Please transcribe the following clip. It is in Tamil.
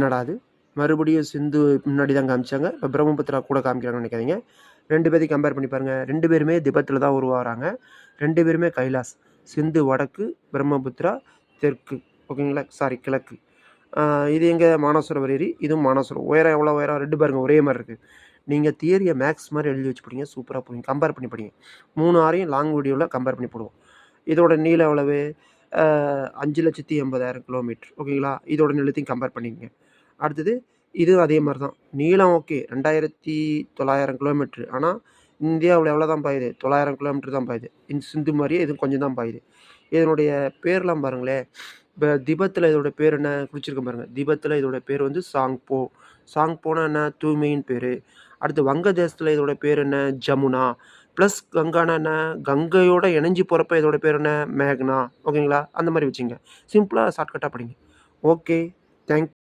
என்னடா அது மறுபடியும் சிந்து முன்னாடி தான் காமிச்சாங்க, இப்போ பிரம்மபுத்திரா கூட காமிக்கிறாங்கன்னு நினைக்காதீங்க. 2 பேத்தையும் கம்பேர் பண்ணி பாருங்க. 2 பேருமே திபெத்தில் தான் உருவாகுறாங்க. 2 பேருமே கைலாஸ். சிந்து வடக்கு, பிரம்மபுத்திரா தெற்கு. ஓகேங்களா? சாரி கிழக்கு. இது எங்கே மானசரோவர் ஏரி, இதுவும் மானசரோவர். உயரம் எவ்வளோ உயரம் 2 பாருங்க ஒரே மாதிரி இருக்குது. நீங்கள் தியரியை மேக்ஸ் மாதிரி எழுதி வச்சு படிங்க, சூப்பராக போடுங்க. கம்பேர் பண்ணி படிங்க. 3 ஆறையும் லாங் வீடியோவில் கம்பேர் பண்ணி போடுவோம். இதோட நீளம் எவ்வளவு? 5,80,000 கிலோமீட்டர். ஓகேங்களா? இதோட நீளத்தையும் கம்பேர் பண்ணிக்கங்க. அடுத்தது இதுவும் அதே மாதிரி தான். நீளம் ஓகே 2,900 கிலோமீட்ரு. ஆனால் இந்தியாவில் எவ்வளோ தான் பாயுது? 900 கிலோமீட்டர் தான் பாயுது. சிந்து மாதிரியே இதுவும் கொஞ்சம் தான் பாயுது. இதனுடைய பேர்லாம் பாருங்களேன். இப்போ திபெத்தில் இதோட பேர் என்ன குறிச்சிருக்கேன் பாருங்கள். திபெத்தில் இதோட பேர் வந்து சாங்போ. சாங்போனா என்ன? தூய்மையின் பேர். அடுத்து வங்கதேசத்தில் இதோட பேர் என்ன? ஜமுனா. ப்ளஸ் கங்கானா என்ன? கங்கையோட இணைஞ்சு போகிறப்ப இதோட பேர் என்ன? மேக்னா. ஓகேங்களா? அந்த மாதிரி வச்சுங்க. சிம்பிளாக ஷார்ட்கட்டாக படிங்க. Okay, thank